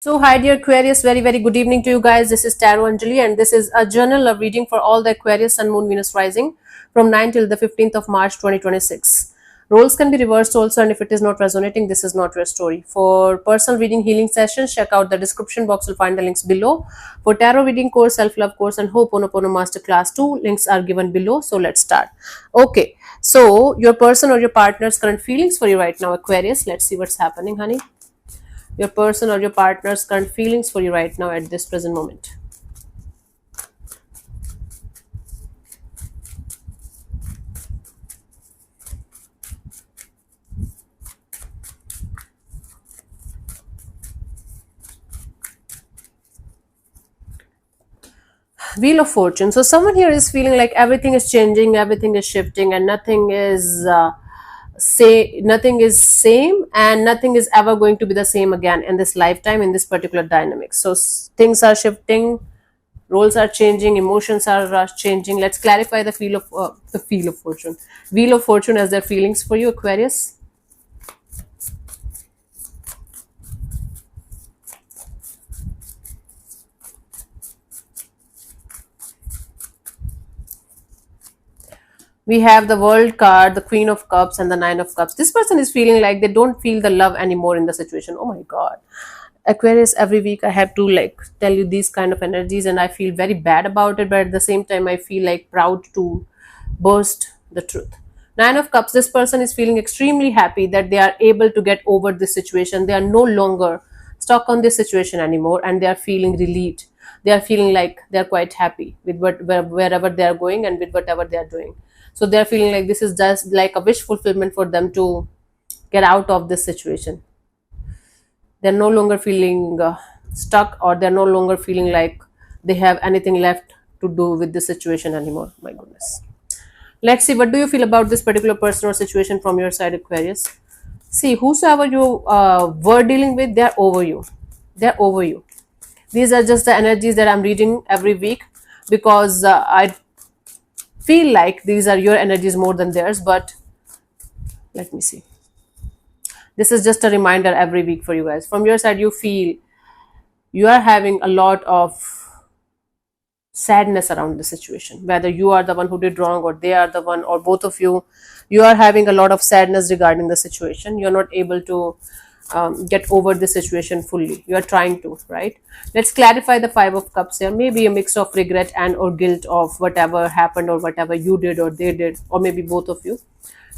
So, hi dear Aquarius, very good evening to you guys. This is Tarot Anjali, and this is a journal of reading for all the Aquarius Sun, Moon, Venus rising from 9 till the 15th of March 2026. Roles can be reversed also, and if it is not resonating, this is not your story. For personal reading healing sessions, check out the description box. You'll find the links below. For tarot reading course, self-love course, and Ho'oponopono Masterclass 2, links are given below. So, let's start. Okay, so your person or your partner's current feelings for you right now, Aquarius. Let's see what's happening, honey. Your person or your partner's current feelings for you right now at this present moment. Wheel of Fortune. So someone here is feeling like everything is changing, everything is shifting, and nothing is same, and nothing is ever going to be the same again in this lifetime, in this particular dynamic. So things are shifting, roles are changing, emotions are changing. Let's clarify the Wheel of Fortune. Wheel of Fortune as their feelings for you, Aquarius. We have the World card, the Queen of Cups, and the Nine of Cups. This person is feeling like they don't feel the love anymore in the situation. Oh my God. Aquarius, every week I have to like tell you these kind of energies, and I feel very bad about it, but at the same time, I feel like proud to burst the truth. Nine of Cups, this person is feeling extremely happy that they are able to get over this situation. They are no longer stuck on this situation anymore, and they are feeling relieved. They are feeling like they are quite happy with wherever they are going and with whatever they are doing. So they are feeling like this is just like a wish fulfillment for them to get out of this situation. They're no longer feeling stuck, or they're no longer feeling like they have anything left to do with the situation anymore. My goodness. Let's see, what do you feel about this particular person or situation from your side, Aquarius? See, whosoever you were dealing with, they're over you. They're over you. These are just the energies that I'm reading every week, because I feel like these are your energies more than theirs. But let me see. This is just a reminder every week for you guys. From your side, you feel you are having a lot of sadness around the situation, whether you are the one who did wrong, or they are the one, or both of you are having a lot of sadness regarding the situation. You're not able to get over the situation fully. You are trying to, right? Let's clarify the Five of Cups here. Maybe a mix of regret and or guilt of whatever happened, or whatever you did or they did, or maybe both of you.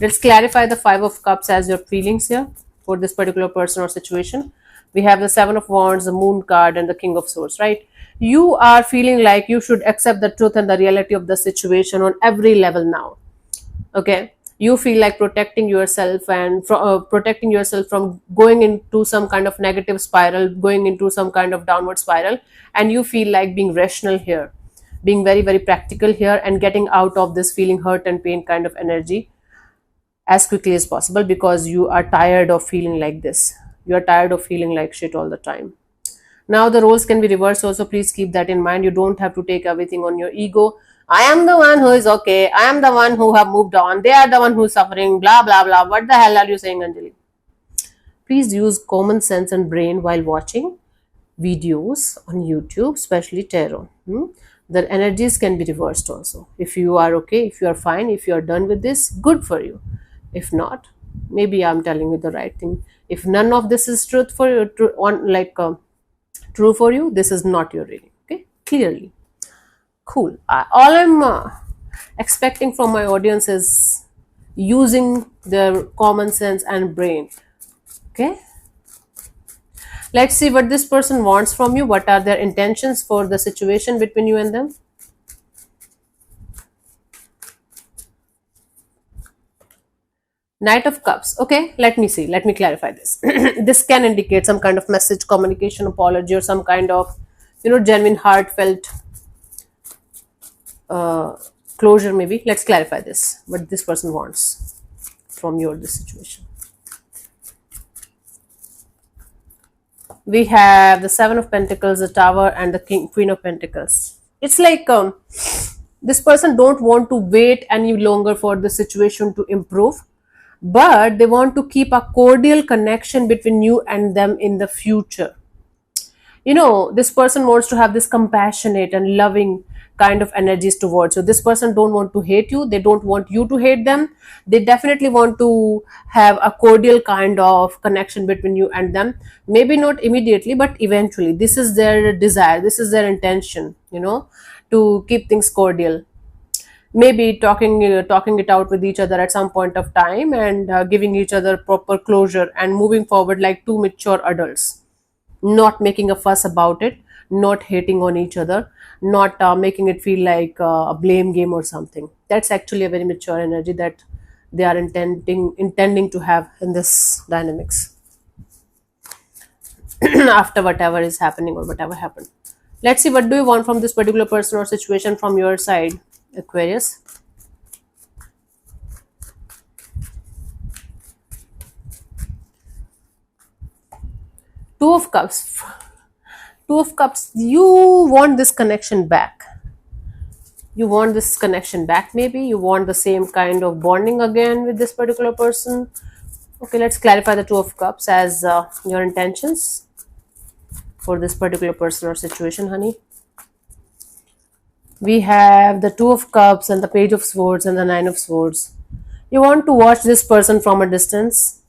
Let's clarify the Five of Cups as your feelings here for this particular person or situation. We have the Seven of Wands, the Moon card, and the King of Swords, right? You are feeling like you should accept the truth and the reality of the situation on every level now. Okay, you feel like protecting yourself, and protecting yourself from going into some kind of negative spiral, going into some kind of downward spiral, and you feel like being rational here, being very practical here, and getting out of this feeling hurt and pain kind of energy as quickly as possible, because you are tired of feeling like this. You are tired of feeling like shit all the time. Now the roles can be reversed also. Please keep that in mind. You don't have to take everything on your ego. I am the one who is okay. I am the one who have moved on. They are the one who is suffering. Blah blah blah. What the hell are you saying, Anjali? Please use common sense and brain while watching videos on YouTube, especially tarot. The energies can be reversed also. If you are okay, if you are fine, if you are done with this, good for you. If not, maybe I'm telling you the right thing. If none of this is truth for you, true for you, this is not your reading. Okay, clearly. Cool. All I'm expecting from my audience is using their common sense and brain. Okay, let's see what this person wants from you. What are their intentions for the situation between you and them? Knight of Cups. Okay, let me see. Let me clarify this. This can indicate some kind of message, communication, apology, or some kind of, genuine, heartfelt uh, closure. Maybe. Let's clarify this. What this person wants from you or this situation. We have the Seven of Pentacles, the Tower, and the Queen of Pentacles. It's like this person don't want to wait any longer for the situation to improve, but they want to keep a cordial connection between you and them in the future. This person wants to have this compassionate and loving kind of energies towards you. This person don't want to hate you, they don't want you to hate them. They definitely want to have a cordial kind of connection between you and them. Maybe not immediately, but eventually. This is their desire, this is their intention, to keep things cordial. Maybe talking it out with each other at some point of time, and giving each other proper closure and moving forward like two mature adults, not making a fuss about it, not hating on each other, not making it feel like a blame game or something. That's actually a very mature energy that they are intending to have in this dynamics after whatever is happening or whatever happened. Let's see, what do you want from this particular person or situation from your side, Aquarius? Two of Cups. Two of Cups. You want this connection back. You want this connection back, maybe. You want the same kind of bonding again with this particular person. Okay, let's clarify the Two of Cups as your intentions for this particular person or situation, honey. We have the Two of Cups and the Page of Swords and the Nine of Swords. You want to watch this person from a distance.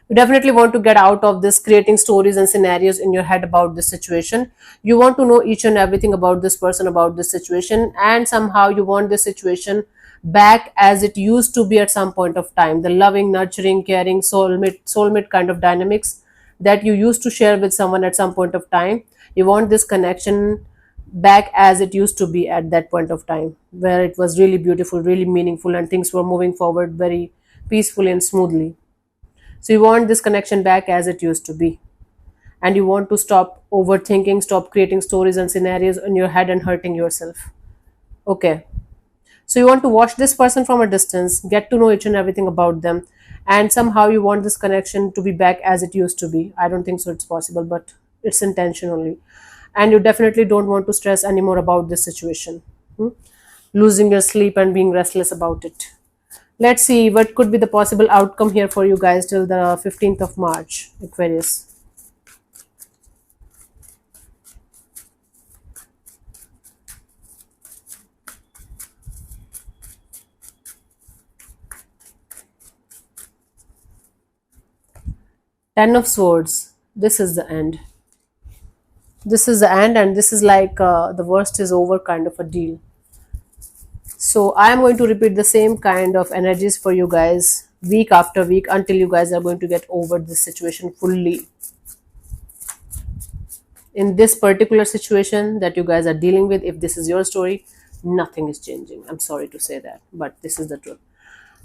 You definitely want to get out of this creating stories and scenarios in your head about this situation. You want to know each and everything about this person, about this situation, and somehow you want this situation back as it used to be at some point of time. The loving, nurturing, caring, soulmate kind of dynamics that you used to share with someone at some point of time. You want this connection back as it used to be at that point of time, where it was really beautiful, really meaningful, and things were moving forward very peacefully and smoothly. So you want this connection back as it used to be. And you want to stop overthinking, stop creating stories and scenarios in your head and hurting yourself. Okay. So you want to watch this person from a distance, get to know each and everything about them, and somehow you want this connection to be back as it used to be. I don't think so it's possible, but it's intention only. And you definitely don't want to stress anymore about this situation. Hmm? Losing your sleep and being restless about it. Let's see what could be the possible outcome here for you guys till the 15th of March, Aquarius. Ten of Swords. This is the end. This is the end, and this is like the worst is over kind of a deal. So I am going to repeat the same kind of energies for you guys week after week until you guys are going to get over this situation fully. In this particular situation that you guys are dealing with, if this is your story, nothing is changing. I'm sorry to say that, but this is the truth.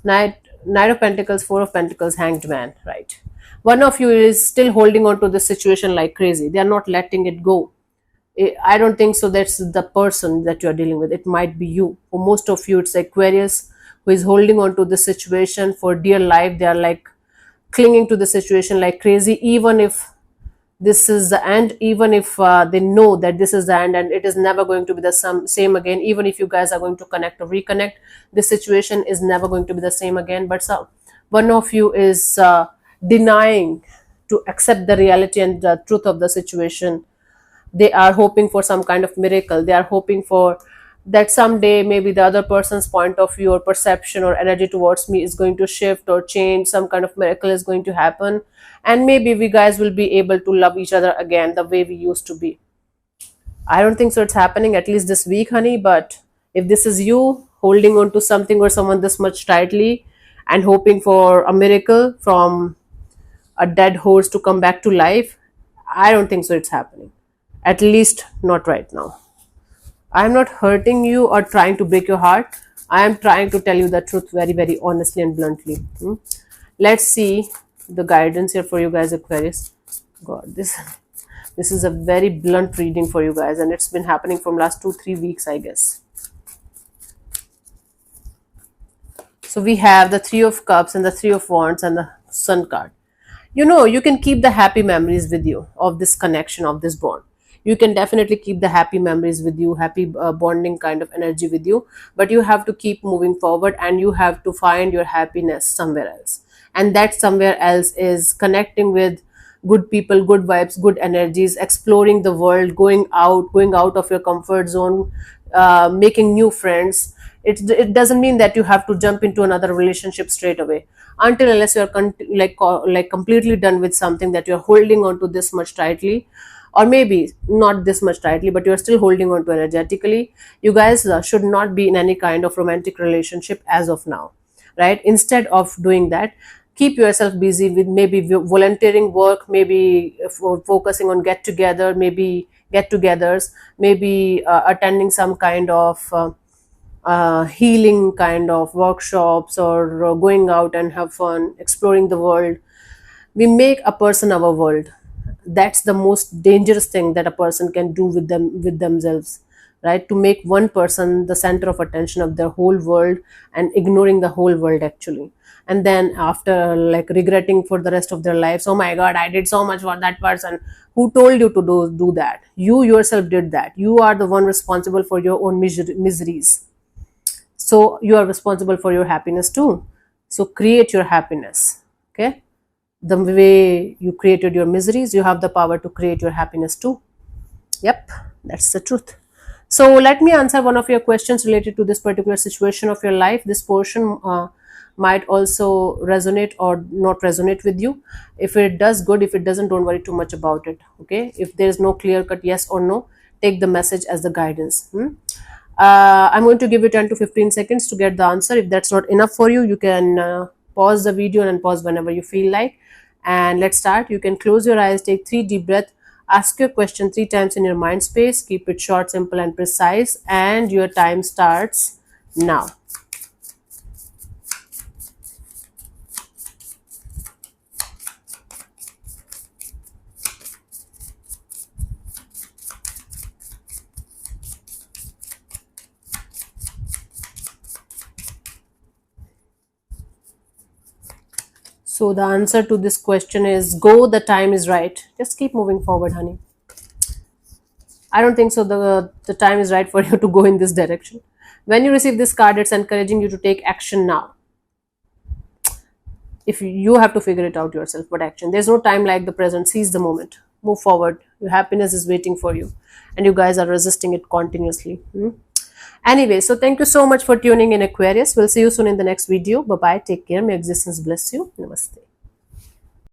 Knight of Pentacles, Four of Pentacles, Hanged Man, right? One of you is still holding on to this situation like crazy. They are not letting it go. I don't think so. That's the person that you're dealing with. It might be you. For most of you, it's Aquarius who is holding on to this situation for dear life. They are like clinging to the situation like crazy, even if this is the end, even if they know that this is the end and it is never going to be the same again. Even if you guys are going to connect or reconnect, this situation is never going to be the same again. But one of you is denying to accept the reality and the truth of the situation. They are hoping for some kind of miracle. They are hoping for that someday maybe the other person's point of view or perception or energy towards me is going to shift or change. Some kind of miracle is going to happen, and maybe we guys will be able to love each other again the way we used to be. I don't think so it's happening, at least this week, honey. But if this is you holding on to something or someone this much tightly and hoping for a miracle from a dead horse to come back to life, I don't think so it's happening. At least not right now. I am not hurting you or trying to break your heart. I am trying to tell you the truth very, very honestly and bluntly. Let's see the guidance here for you guys, Aquarius. God, this is a very blunt reading for you guys, and it's been happening from last 2-3 weeks, I guess. So we have the Three of Cups and the Three of Wands and the Sun card. You can keep the happy memories with you of this connection, of this bond. You can definitely keep the happy memories with you, happy bonding kind of energy with you, but you have to keep moving forward and you have to find your happiness somewhere else. And that somewhere else is connecting with good people, good vibes, good energies, exploring the world, going out of your comfort zone, making new friends. It doesn't mean that you have to jump into another relationship straight away, until unless you're like completely done with something that you're holding on to this much tightly, or maybe not this much tightly, but you're still holding on to energetically. You guys should not be in any kind of romantic relationship as of now, right? Instead of doing that, keep yourself busy with maybe volunteering work, maybe focusing on get together, maybe get togethers, maybe attending some kind of healing kind of workshops, or going out and have fun exploring the world. We make a person our world. That's the most dangerous thing that a person can do with themselves, right? To make one person the center of attention of their whole world and ignoring the whole world actually, and then after like regretting for the rest of their lives, oh my god, I did so much for that person. Who told you to do that? You yourself did that. You are the one responsible for your own miseries, so you are responsible for your happiness too. So create your happiness. Okay, the way you created your miseries, you have the power to create your happiness too. Yep, that's the truth. So let me answer one of your questions related to this particular situation of your life. This portion might also resonate or not resonate with you. If it does, good. If it doesn't, don't worry too much about it. Okay, if there's no clear cut yes or no, take the message as the guidance. I'm going to give you 10 to 15 seconds to get the answer. If that's not enough for you, you can pause the video and pause whenever you feel like. And let's start. You can close your eyes, take 3 deep breaths, ask your question 3 times in your mind space. Keep it short, simple, and precise. And your time starts now. So the answer to this question is go, the time is right. Just keep moving forward, honey. I don't think so the time is right for you to go in this direction. When you receive this card, it's encouraging you to take action now. If you have to figure it out yourself, but action. There's no time like the present. Seize the moment. Move forward. Your happiness is waiting for you. And you guys are resisting it continuously. Anyway, so thank you so much for tuning in, Aquarius. We'll see you soon in the next video. Bye-bye. Take care. May existence bless you. Namaste.